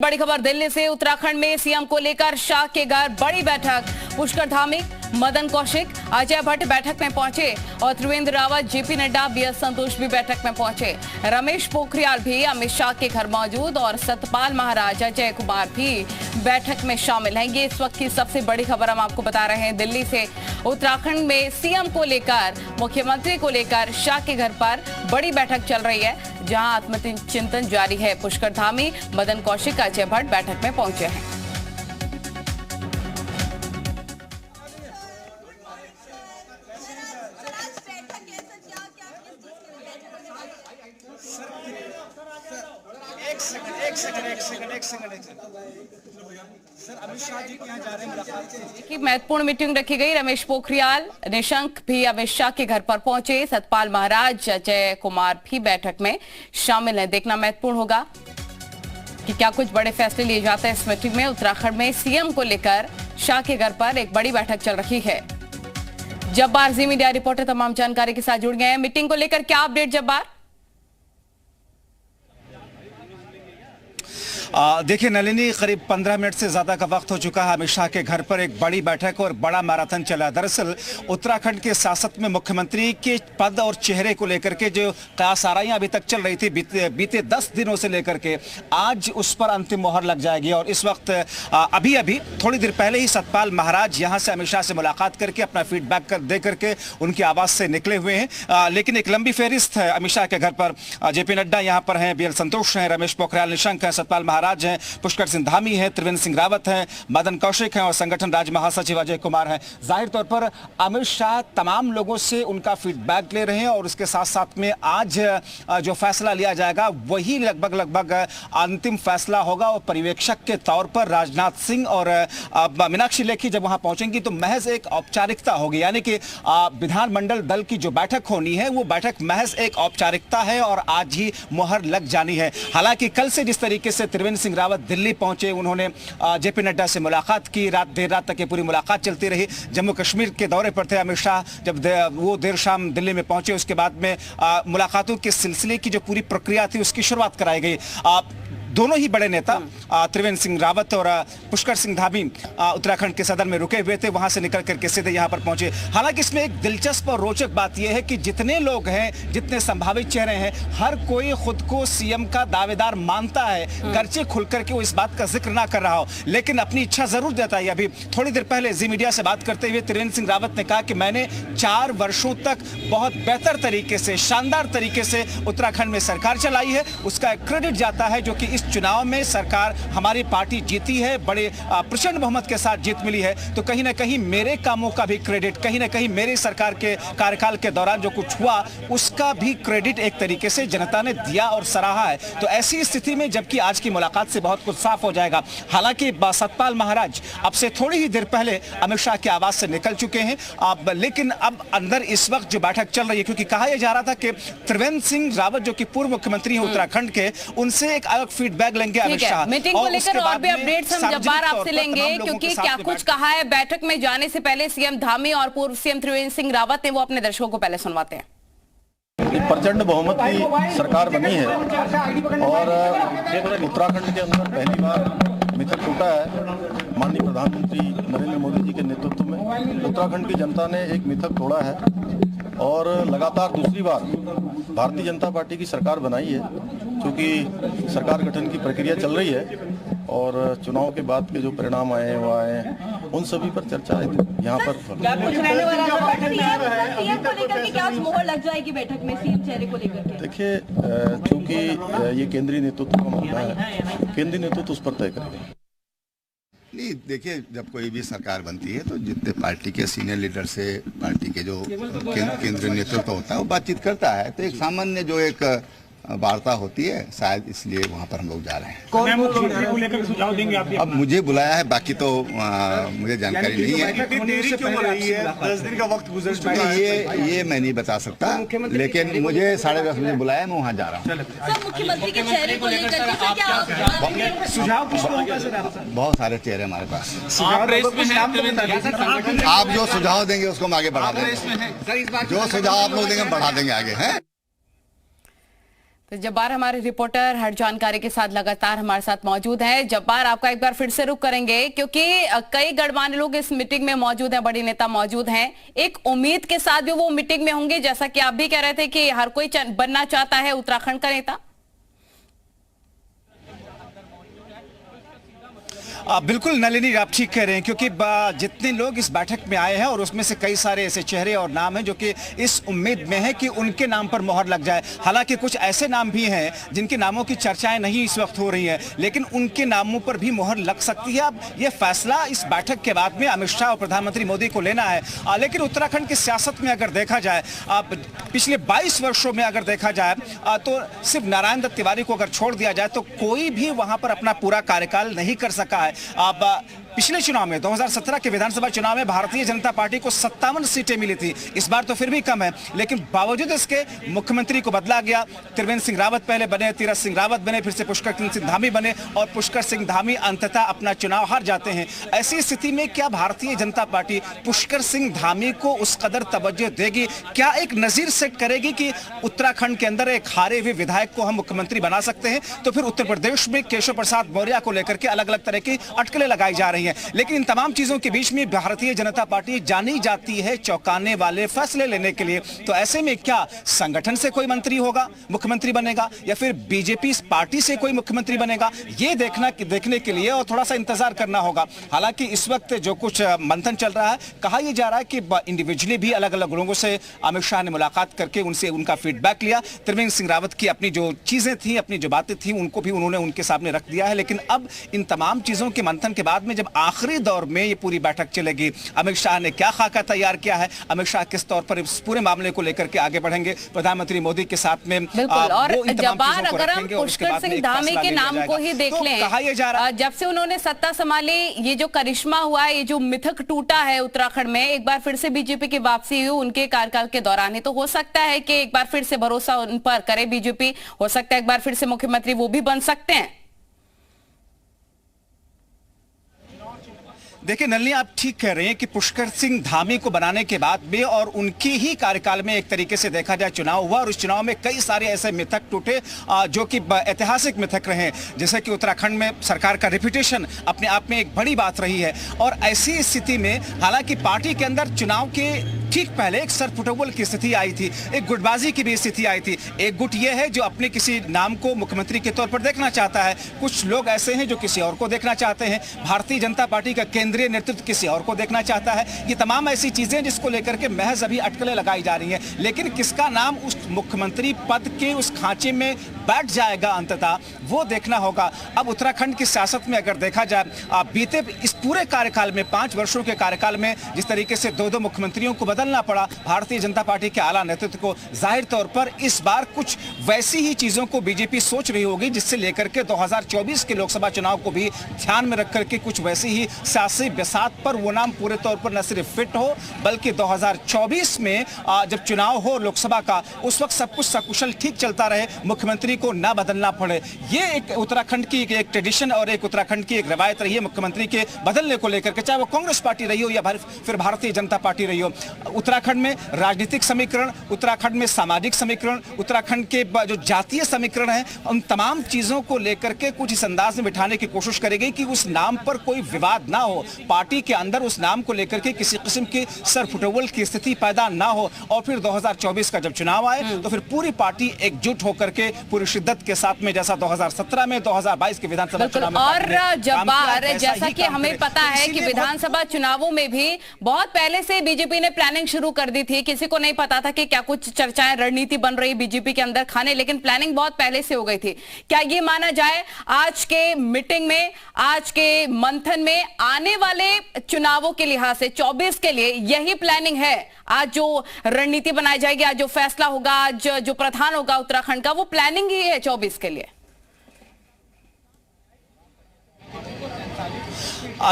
बड़ी खबर दिल्ली से। उत्तराखंड में सीएम को लेकर शाह के घर बड़ी बैठक। पुष्कर धामी, मदन कौशिक, अजय भट्ट बैठक में पहुंचे और त्रिवेंद्र रावत, जेपी नड्डा, बीएस संतोष भी बैठक में पहुंचे। रमेश पोखरियाल भी अमित शाह के घर मौजूद और सतपाल महाराज, अजय कुमार भी बैठक में शामिल हैं। ये इस वक्त की सबसे बड़ी खबर हम आपको बता रहे हैं दिल्ली से। उत्तराखंड में सीएम को लेकर, मुख्यमंत्री को लेकर शाह के घर पर बड़ी बैठक चल रही है, जहां आत्मचिंतन जारी है। पुष्कर धामी, मदन कौशिक, अजय भट्ट बैठक में पहुंचे हैं। एक सेकंड सर, अमित शाह जी के यहाँ जा रहे हैं मुलाकात के लिए। महत्वपूर्ण मीटिंग रखी गई। रमेश पोखरियाल, निशंक भी अमित शाह के घर पर पहुंचे। सतपाल महाराज, अजय कुमार भी बैठक में शामिल हैं। देखना महत्वपूर्ण होगा कि क्या कुछ बड़े फैसले लिए जाते हैं इस मीटिंग में। उत्तराखंड में सीएम को लेकर शाह के घर पर एक बड़ी बैठक चल रही है। जब्बार, जी मीडिया रिपोर्टर तमाम जानकारी के साथ जुड़ गए हैं। मीटिंग को लेकर क्या अपडेट जब्बार? देखिए नलिनी, करीब 15 मिनट से ज़्यादा का वक्त हो चुका है। अमित शाह के घर पर एक बड़ी बैठक और बड़ा मैराथन चला। दरअसल उत्तराखंड के सियासत में मुख्यमंत्री के पद और चेहरे को लेकर के जो कयासाराइयाँ अभी तक चल रही थी बीते 10 दिनों से लेकर के, आज उस पर अंतिम मोहर लग जाएगी। और इस वक्त अभी थोड़ी देर पहले ही सतपाल महाराज यहाँ से अमित शाह से मुलाकात करके अपना फीडबैक दे करके उनकी आवाज़ से निकले हुए हैं। लेकिन एक लंबी फहरिस्त है अमित शाह के घर पर। जेपी नड्डा यहाँ पर हैं, बीएल संतोष हैं, रमेश पोखरियाल निशंक हैं, सतपाल महाराज हैं, पुष्कर सिंह धामी हैं, त्रिवेंद्र सिंह रावत हैं, मदन कौशिक हैं और संगठन राज्य महासचिव अजय कुमार हैं। जाहिर तौर पर अमित शाह तमाम लोगों से उनका फीडबैक ले रहे हैं और उसके साथ साथ में आज जो फैसला लिया जाएगा वही लगभग अंतिम फैसला होगा। और पर्यवेक्षक के तौर पर राजनाथ सिंह और मीनाक्षी लेखी जब वहां पहुंचेंगी तो महज एक औपचारिकता होगी, यानी कि विधानमंडल दल की जो बैठक होनी है वो बैठक महज एक औपचारिकता है और आज ही मुहर लग जानी है। हालांकि कल से जिस तरीके से त्रिवेंद्र सिंह रावत दिल्ली पहुंचे, उन्होंने जेपी नड्डा से मुलाकात की, देर रात तक ये पूरी मुलाकात चलती रही। जम्मू कश्मीर के दौरे पर थे अमित शाह, जब वो देर शाम दिल्ली में पहुंचे उसके बाद में मुलाकातों के सिलसिले की जो पूरी प्रक्रिया थी उसकी शुरुआत कराई गई। दोनों ही बड़े नेता त्रिवेंद्र सिंह रावत और पुष्कर सिंह धामी उत्तराखंड के सदन में रुके हुए थे, वहां से निकल करके सीधे यहां पर पहुंचे। हालांकि इसमें एक दिलचस्प और रोचक बात यह है कि जितने लोग हैं, जितने संभावित चेहरे हैं, हर कोई खुद को सीएम का दावेदार मानता है, गर्चे खुल करके वो इस बात का जिक्र ना कर रहा हो, लेकिन अपनी इच्छा जरूर देता है। अभी थोड़ी देर पहले जी मीडिया से बात करते हुए त्रिवेंद्र सिंह रावत ने कहा कि मैंने 4 वर्षों तक बहुत बेहतर तरीके से, शानदार तरीके से उत्तराखंड में सरकार चलाई है। उसका क्रेडिट जाता है जो कि इस चुनाव में सरकार हमारी पार्टी जीती है, बड़े प्रचंड बहुमत के साथ जीत मिली है। तो कहीं ना कहीं मेरे कामों का भी क्रेडिट, कहीं ना कहीं मेरी सरकार के कार्यकाल के दौरान जो कुछ हुआ उसका भी क्रेडिट एक तरीके से जनता ने दिया और सराहा है। तो ऐसी स्थिति में जबकि आज की मुलाकात से बहुत कुछ साफ हो जाएगा। हालांकि सतपाल महाराज अब से थोड़ी ही देर पहले अमित शाह की आवाज से निकल चुके हैं, लेकिन अब अंदर इस वक्त जो बैठक चल रही है, क्योंकि कहा यह जा रहा था कि त्रिवेंद्र सिंह रावत जो कि पूर्व मुख्यमंत्री हैं उत्तराखंड के, उनसे एक अलग फीडबैक लेंगे अमित शाह। मीटिंग को लेकर और भी अपडेट्स हम जब्बार आपसे लेंगे, क्योंकि क्या कुछ कहा है बैठक में जाने से पहले सीएम धामी और पूर्व सीएम त्रिवेंद्र सिंह रावत ने, वो अपने दर्शकों को पहले सुनवाते हैं। प्रचंड बहुमत की सरकार बनी है और उत्तराखंड के अंदर पहली बार मिथक टूटा है। माननीय प्रधानमंत्री नरेंद्र मोदी जी के नेतृत्व में उत्तराखंड की जनता ने एक मिथक तोड़ा है और लगातार दूसरी बार भारतीय जनता पार्टी की सरकार बनाई है। क्योंकि सरकार गठन की प्रक्रिया चल रही है और चुनाव के बाद के जो परिणाम आए वो आए, उन सभी पर चर्चा यहाँ पर देखिए, चूंकि ये केंद्रीय नेतृत्व का मुद्दा है, केंद्रीय नेतृत्व उस पर तय करेगा। नहीं, देखिए, जब कोई भी सरकार बनती है तो जितने पार्टी के सीनियर लीडर से पार्टी के जो केंद्रीय नेतृत्व होता है वो बातचीत करता है। तो एक सामान्य जो एक वार्ता होती है, शायद इसलिए वहाँ पर हम लोग जा रहे हैं। कौन मुख्यमंत्री को लेकर सुझाव देंगे आप? अब मुझे बुलाया है, बाकी तो मुझे जानकारी नहीं है। 10 दिन का वक्त गुजर चुका है, ये मैं नहीं बता सकता, लेकिन मुझे 10:30 बजे बुलाया, मैं वहाँ जा रहा हूँ। मुख्यमंत्री के चेहरे को लेकर सुझाव किसको होगा सर? बहुत सारे चेहरे हमारे पास। आप आप जो सुझाव देंगे उसको हम आगे बढ़ा देंगे। जो सुझाव आप लोग देंगे हम बढ़ा देंगे आगे, हैं। तो जब्बार हमारे रिपोर्टर हर जानकारी के साथ लगातार हमारे साथ मौजूद हैं। जब्बार, आपका एक बार फिर से रुख करेंगे क्योंकि कई गणमान्य लोग इस मीटिंग में मौजूद हैं, बड़ी नेता मौजूद हैं। एक उम्मीद के साथ भी वो मीटिंग में होंगे, जैसा कि आप भी कह रहे थे कि हर कोई बनना चाहता है उत्तराखंड का नेता। बिल्कुल नलिनी, आप ठीक कह रहे हैं क्योंकि जितने लोग इस बैठक में आए हैं और उसमें से कई सारे ऐसे चेहरे और नाम हैं जो कि इस उम्मीद में है कि उनके नाम पर मोहर लग जाए। हालांकि कुछ ऐसे नाम भी हैं जिनके नामों की चर्चाएं नहीं इस वक्त हो रही हैं, लेकिन उनके नामों पर भी मोहर लग सकती है। अब ये फैसला इस बैठक के बाद में अमित शाह और प्रधानमंत्री मोदी को लेना है। लेकिन उत्तराखंड की सियासत में अगर देखा जाए, पिछले 22 वर्षों में अगर देखा जाए तो सिर्फ नारायण दत्त तिवारी को अगर छोड़ दिया जाए तो कोई भी वहां पर अपना पूरा कार्यकाल नहीं कर सका है। अब पिछले चुनाव में 2017 के विधानसभा चुनाव में भारतीय जनता पार्टी को 57 सीटें मिली थी। इस बार तो फिर भी कम है, लेकिन बावजूद इसके मुख्यमंत्री को बदला गया। त्रिवेंद्र सिंह रावत पहले बने, तीरथ सिंह रावत बने, फिर से पुष्कर सिंह धामी बने और पुष्कर सिंह धामी अंततः अपना चुनाव हार जाते हैं। ऐसी स्थिति में क्या भारतीय जनता पार्टी पुष्कर सिंह धामी को उस कदर तवज्जो देगी? क्या एक नजीर सेट करेगी कि उत्तराखंड के अंदर एक हारे हुए विधायक को हम मुख्यमंत्री बना सकते हैं? तो फिर उत्तर प्रदेश में केशव प्रसाद मौर्य को लेकर के अलग अलग तरह की अटकलें लगाई जा रही हैं। लेकिन इन तमाम चीजों के बीच में भारतीय जनता पार्टी जानी जाती है चौंकाने वाले फैसले लेने के लिए। तो ऐसे में क्या संगठन से कोई मंत्री होगा, मुख्यमंत्री बनेगा, या फिर बीजेपी पार्टी से कोई मुख्यमंत्री बनेगा? ये देखने के लिए और थोड़ा सा इंतजार करना होगा। हालांकि इस वक्त जो कुछ मंथन चल रहा है, कहा यह जा रहा है कि इंडिविजुअली भी अलग अलग लोगों से अमित शाह ने मुलाकात करके उनसे उनका फीडबैक लिया। त्रिवेंद्र सिंह रावत की अपनी जो चीजें थी, अपनी जो बातें थी, उनको भी उन्होंने उनके सामने रख दिया है। लेकिन अब इन तमाम चीजों के मंथन के बाद में जब आखिरी दौर में ये पूरी बैठक चलेगी, अमित शाह ने क्या खाका तैयार किया है, अमित शाह किस तौर पर इस पूरे मामले को लेकर के आगे बढ़ेंगे प्रधानमंत्री मोदी के साथ में, बिल्कुल। और जब्बार, अगर हम पुष्कर सिंह धामी के नाम को ही देख लें, कहा यह जा रहा है जब से उन्होंने सत्ता संभाली, ये जो करिश्मा हुआ है, ये जो मिथक टूटा है उत्तराखंड में, एक बार फिर से बीजेपी की वापसी हुई उनके कार्यकाल के दौरान ही, तो हो सकता है कि एक बार फिर से भरोसा उन पर करे बीजेपी, हो सकता है एक बार फिर से मुख्यमंत्री वो भी बन सकते हैं। देखिए नलिनी, आप ठीक कह रहे हैं कि पुष्कर सिंह धामी को बनाने के बाद भी और उनकी ही कार्यकाल में एक तरीके से देखा जाए चुनाव हुआ और उस चुनाव में कई सारे ऐसे मिथक टूटे जो कि ऐतिहासिक मिथक रहे, जैसे कि उत्तराखंड में सरकार का रेपुटेशन अपने आप में एक बड़ी बात रही है। और ऐसी स्थिति में हालांकि पार्टी के अंदर चुनाव के ठीक पहले एक सरफुटबॉल की स्थिति आई थी, एक गुटबाजी की भी स्थिति आई थी। एक गुट यह है जो अपने किसी नाम को मुख्यमंत्री के तौर पर देखना चाहता है, कुछ लोग ऐसे हैं जो किसी और को देखना चाहते हैं, भारतीय जनता पार्टी का केंद्रीय नेतृत्व किसी और को देखना चाहता है। ये तमाम ऐसी चीजें जिसको लेकर के महज अभी अटकलें लगाई जा रही हैं, लेकिन किसका नाम उस मुख्यमंत्री पद के उस खांचे में बैठ जाएगा अंततः, वो देखना होगा। अब उत्तराखंड की सियासत में अगर देखा जाए, बीते इस पूरे कार्यकाल में 5 वर्षों के कार्यकाल में जिस तरीके से 2 मुख्यमंत्रियों को बदलना पड़ा भारतीय जनता पार्टी के आला नेतृत्व को, जाहिर तौर पर इस बार कुछ वैसी ही चीजों को बीजेपी सोच रही होगी जिससे लेकर के 2024 के लोकसभा चुनाव को भी ध्यान में रख करके कुछ वैसी ही सियासी बिसात पर वो नाम पूरे तौर पर न सिर्फ फिट हो, बल्कि 2024 में जब चुनाव हो लोकसभा का, उस वक्त सब कुछ सकुशल ठीक चलता रहे, मुख्यमंत्री को ना बदलना पड़े। ये एक उत्तराखंड की एक ट्रेडिशन और एक उत्तराखंड की एक रवायत रही है मुख्यमंत्री के बदलने को लेकर के, चाहे वो कांग्रेस पार्टी रही हो या फिर भारतीय जनता पार्टी रही हो। उत्तराखंड में राजनीतिक समीकरण, उत्तराखंड में सामाजिक समीकरण, उत्तराखंड के जो जातीय समीकरण है, उन तमाम चीजों को लेकर के कुछ इस अंदाज में बिठाने की कोशिश करेगी कि उस नाम पर कोई विवाद ना हो, पार्टी के अंदर उस नाम को लेकर के किसी किस्म की सरफुटबॉल की स्थिति पैदा ना हो, और फिर 2024 का जब चुनाव आए तो फिर पूरी पार्टी एकजुट होकर के पूरी शिद्दत के साथ में, जैसा 2017 में 2022 के विधानसभा चुनाव में, और जब्बार, जैसा कि हमें पता है कि विधानसभा चुनावों में भी बहुत पहले से बीजेपी ने प्लानिंग शुरू कर दी थी। किसी को नहीं पता था कि क्या कुछ चर्चाएं, रणनीति बन रही बीजेपी के अंदर खाने, लेकिन प्लानिंग बहुत पहले से हो गई थी। क्या ये माना जाए आज के मीटिंग में, आज के मंथन में, आने वाले चुनावों के लिहाज से 24 के लिए यही प्लानिंग है? आज जो रणनीति बनाई जाएगी, आज जो फैसला होगा, आज जो प्रधान होगा उत्तराखंड का, वो प्लानिंग ही है 24 के लिए?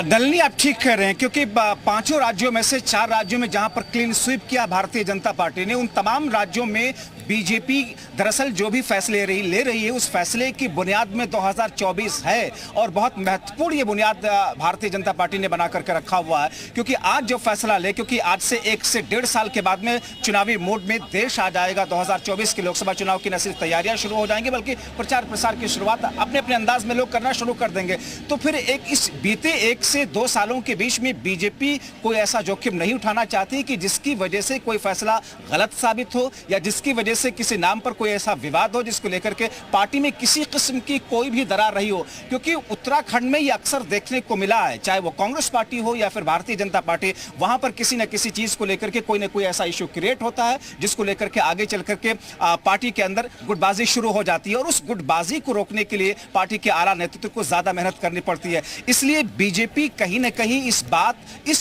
नलिनी, आप ठीक कह रहे हैं, क्योंकि 5 राज्यों में से 4 राज्यों में जहां पर क्लीन स्वीप किया भारतीय जनता पार्टी ने, उन तमाम राज्यों में बीजेपी दरअसल जो भी फैसले ले रही है उस फैसले की बुनियाद में 2024 है, और बहुत महत्वपूर्ण ये बुनियाद भारतीय जनता पार्टी ने बना करके रखा हुआ है। क्योंकि आज जो फैसला ले, क्योंकि आज से 1 से 1.5 साल के बाद में चुनावी मोड में देश आ जाएगा, 2024 के लोकसभा चुनाव की न सिर्फ तैयारियां शुरू हो जाएंगी बल्कि प्रचार प्रसार की शुरुआत अपने अपने अंदाज में लोग करना शुरू कर देंगे। तो फिर इस बीते 1 से 2 सालों के बीच में बीजेपी कोई ऐसा जोखिम नहीं उठाना चाहती कि जिसकी वजह से कोई फैसला गलत साबित हो, या जिसकी वजह से किसी नाम पर कोई ऐसा विवाद हो जिसको लेकर के पार्टी में किसी किस्म की कोई भी दरार रही हो। क्योंकि उत्तराखंड में ये अक्सर देखने को मिला है, चाहे वो कांग्रेस पार्टी हो या फिर भारतीय जनता पार्टी, वहां पर किसी न किसी चीज को लेकर के कोई ना कोई ऐसा इश्यू क्रिएट होता है जिसको लेकर के आगे चल करके पार्टी के अंदर गुटबाजी शुरू हो जाती है, और उस गुटबाजी को रोकने के लिए पार्टी के आला नेतृत्व को ज्यादा मेहनत करनी पड़ती है। इसलिए बीजेपी कहीं न कहीं इस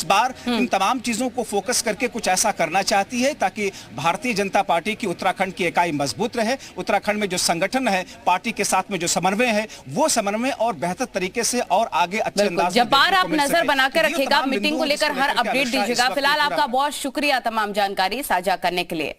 बार इन तमाम चीजों को फोकस करके कुछ ऐसा करना चाहती है ताकि भारतीय जनता पार्टी की उत्तराखंड की इकाई मजबूत रहे, उत्तराखंड में जो संगठन है, पार्टी के साथ में जो समन्वय है, वो समन्वय और बेहतर तरीके से और आगे अच्छे अंदाज में। जब बार आप नजर बनाकर रखिएगा, मीटिंग को लेकर हर अपडेट दीजिएगा। फिलहाल आपका बहुत शुक्रिया तमाम जानकारी साझा करने के लिए।